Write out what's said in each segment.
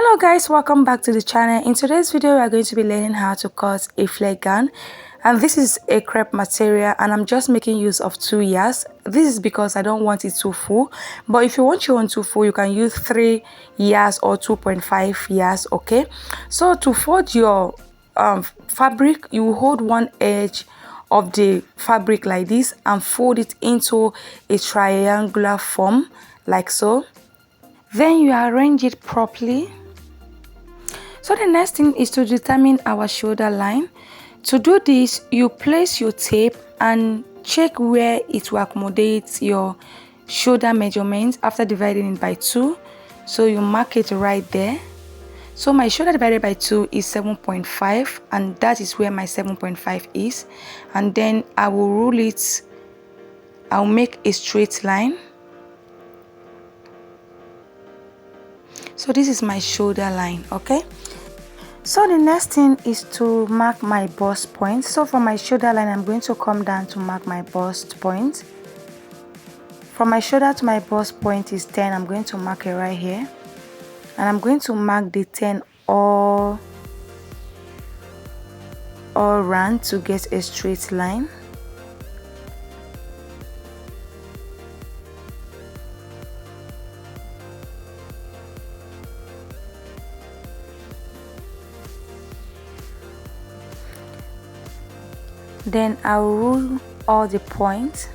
Hello guys, welcome back to the channel. In today's video we are going to be learning how to cut a flare gown, and this is a crepe material and I'm just making use of 2 yards. This is because I don't want it too full, but if you want your own too full you can use 3 yards or 2.5 yards. Okay, so to fold your fabric, you will hold one edge of the fabric like this and fold it into a triangular form like so. Then you arrange it properly. So the next thing is to determine our shoulder line. To do this, you place your tape and check where it will accommodate your shoulder measurement after dividing it by 2. So you mark it right there. So my shoulder divided by 2 is 7.5, and that is where my 7.5 is. And then I will rule it. I'll make a straight line. So this is my shoulder line. Okay, so the next thing is to mark my bust point. So from my shoulder line I'm going to come down to mark my bust point. From my shoulder to my bust point is 10. I'm going to mark it right here, and I'm going to mark the 10 all round to get a straight line. Then I'll rule all the points.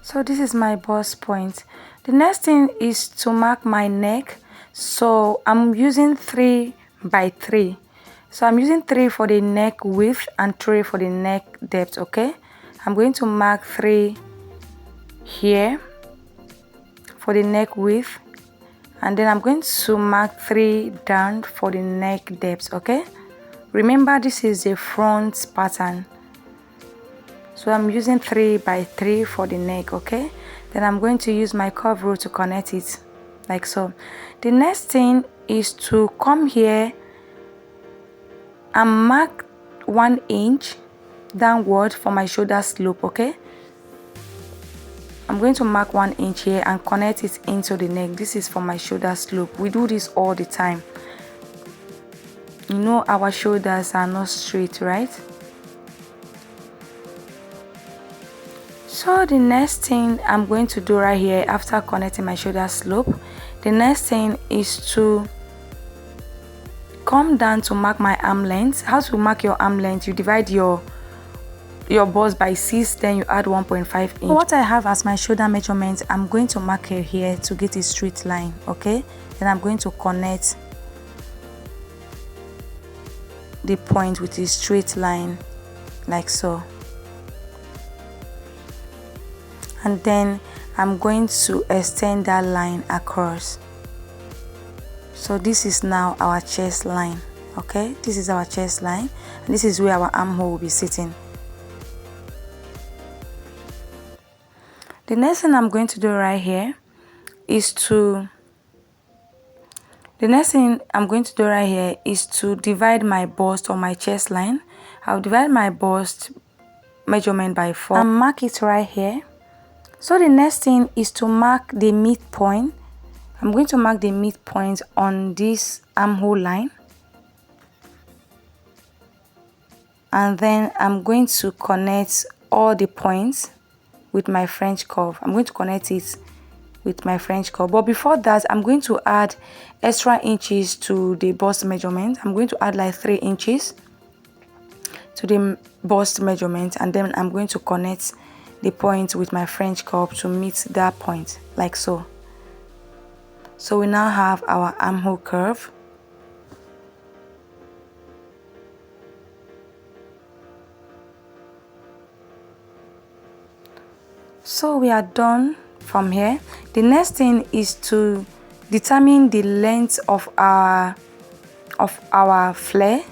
So this is my bust point. The next thing is to mark my neck. So I'm using 3 by 3. So I'm using 3 for the neck width and 3 for the neck depth. Okay, I'm going to mark 3 here for the neck width, and then I'm going to mark 3 down for the neck depth. Okay, remember this is a front pattern, so I'm using 3 by 3 for the neck. Okay, then I'm going to use my curve rule to connect it like so. The next thing is to come here and mark 1 inch downward for my shoulder slope. Okay, I'm going to mark 1 inch here and connect it into the neck. This is for my shoulder slope. We do this all the time. You know our shoulders are not straight, right? So the next thing I'm going to do right here after connecting my shoulder slope, the next thing is to come down to mark my arm length. How to mark your arm length? You divide your bust by 6, then you add 1.5 inch. What I have as my shoulder measurement, I'm going to mark it here to get a straight line. Okay, then I'm going to connect the point with a straight line like so, and then I'm going to extend that line across. So this is now our chest line. Okay, this is our chest line, and this is where our armhole will be sitting. The next thing I'm going to do right here is to divide my bust or my chest line. I'll divide my bust measurement by 4 and mark it right here. So the next thing is to mark the midpoint. I'm going to mark the midpoint on this armhole line, and then I'm going to connect all the points with my French curve. I'm going to connect it with my French curve, but before that I'm going to add extra inches to the bust measurement. I'm going to add like 3 inches to the bust measurement, and then I'm going to connect the point with my French curve to meet that point like so. So we now have our armhole curve. So we are done from here. The next thing is to determine the length of our flare.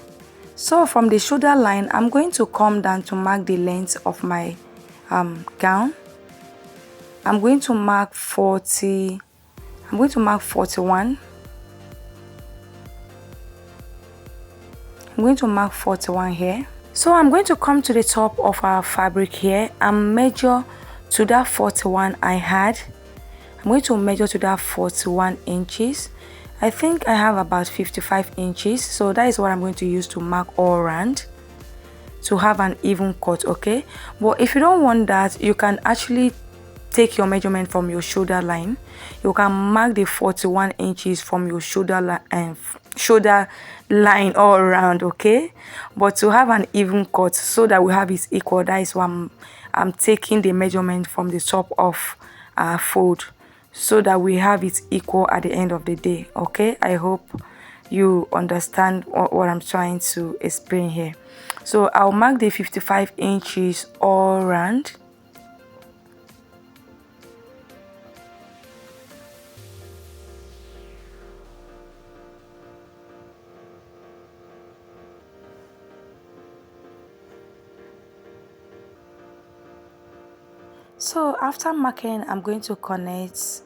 So from the shoulder line I'm going to come down to mark the length of my gown. I'm going to mark 40. I'm going to mark 41. I'm going to mark 41 here. So I'm going to come to the top of our fabric here and measure to that 41 I had. I'm going to measure to that 41 inches. I think I have about 55 inches, so that is what I'm going to use to mark all around to have an even cut. Okay, but if you don't want that, you can actually take your measurement from your shoulder line. You can mark the 41 inches from your shoulder line all around. Okay, but to have an even cut so that we have it equal, that is why I'm taking the measurement from the top of our fold so that we have it equal at the end of the day. Okay, I hope you understand what I'm trying to explain here. So I'll mark the 55 inches all around. So after marking, I'm going to connect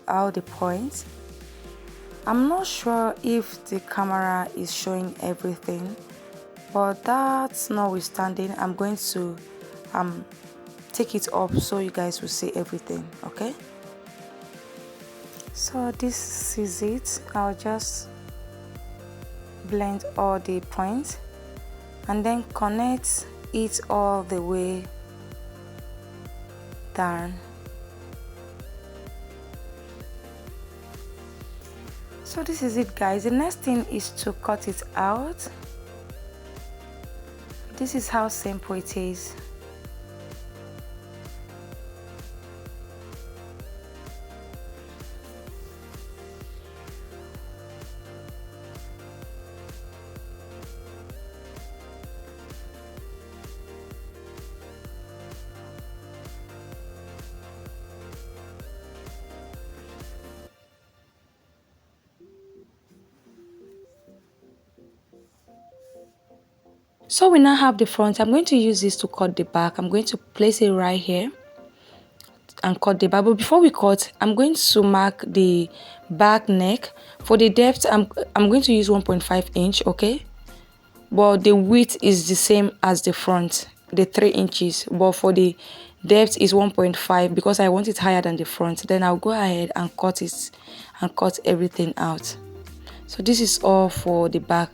all the points. I'm not sure if the camera is showing everything, but that's notwithstanding, I'm going to take it up so you guys will see everything. Okay, so this is it. I'll just blend all the points and then connect it all the way down. So this is it, guys. The next thing is to cut it out. This is how simple it is. So we now have the front. I'm going to use this to cut the back. I'm going to place it right here and cut the back. But before we cut, I'm going to mark the back neck. For the depth, I'm going to use 1.5 inch. Okay, but the width is the same as the front, the 3 inches, but for the depth is 1.5 because I want it higher than the front. Then I'll go ahead and cut it and cut everything out. So this is all for the back.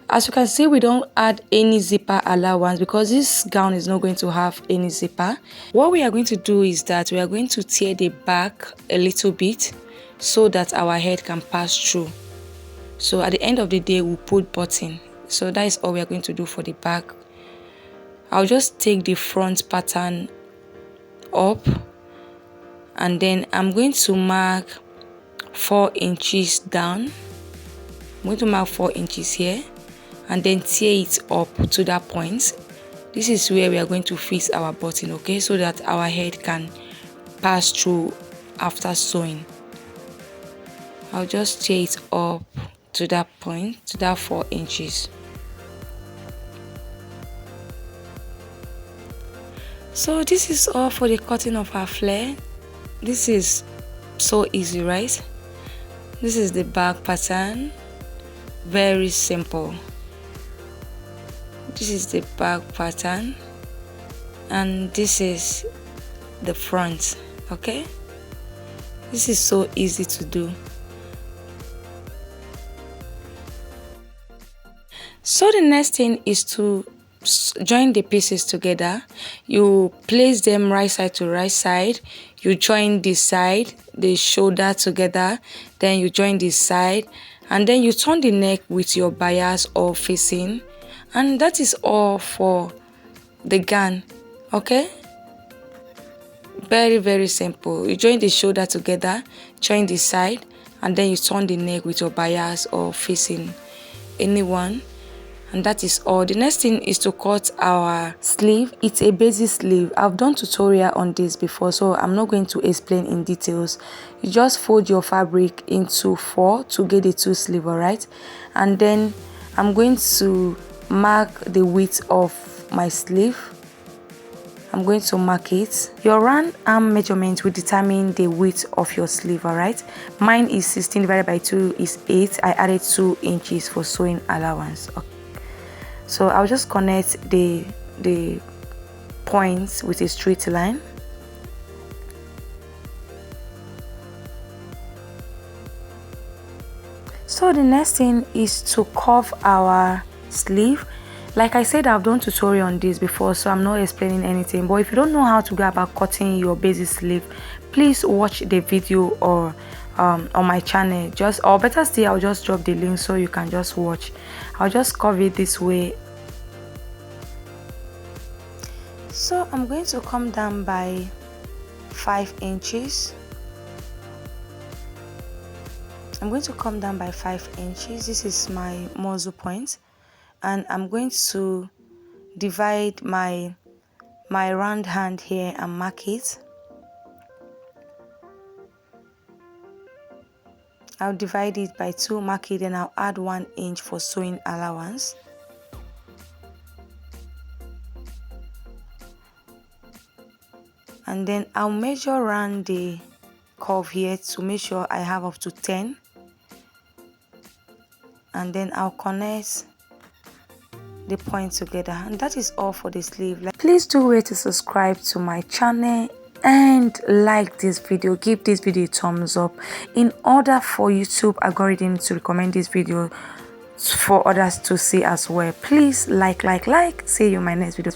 As you can see, we don't add any zipper allowance because this gown is not going to have any zipper. What we are going to do is that we are going to tear the back a little bit so that our head can pass through. So at the end of the day, we'll put button. So that is all we are going to do for the back. I'll just take the front pattern up and then I'm going to mark 4 inches down. I'm going to mark 4 inches here and then tear it up to that point. This is where we are going to fix our button, okay, so that our head can pass through after sewing. I'll just tear it up to that point, to that 4 inches. So this is all for the cutting of our flare. This is so easy, right? This is the back pattern. Very simple. This is the back pattern and this is the front. Okay, this is so easy to do. So the next thing is to join the pieces together. You place them right side to right side. You join this side, the shoulder together, then you join this side, and then you turn the neck with your bias or facing, and that is all for the gown. Okay, very simple. You join the shoulder together, join the side, and then you turn the neck with your bias or facing, anyone, and that is all. The next thing is to cut our sleeve. It's a basic sleeve. I've done tutorial on this before, so I'm not going to explain in details. You just fold your fabric into 4 to get the 2 sleeve, all right? And then I'm going to mark the width of my sleeve. I'm going to mark it. Your round arm measurement will determine the width of your sleeve, all right? Mine is 16 divided by 2 is 8. I added 2 inches for sewing allowance. Okay. So I'll just connect the points with a straight line. So the next thing is to curve our sleeve. Like I said, I've done tutorial on this before, so I'm not explaining anything. But if you don't know how to go about cutting your basic sleeve, please watch the video or on my channel. Or better still, I'll just drop the link so you can just watch. I'll just curve it this way. So I'm going to come down by 5 inches. I'm going to come down by 5 inches. This is my muzzle point, and I'm going to divide my round hand here and mark it. I'll divide it by 2, mark it, and I'll add 1 inch for sewing allowance. And then I'll measure around the curve here to make sure I have up to 10. And then I'll connect the points together, and that is all for the sleeve. Please do wait to subscribe to my channel and like this video. Give this video a thumbs up in order for YouTube algorithm to recommend this video for others to see as well. Please like. See you in my next video.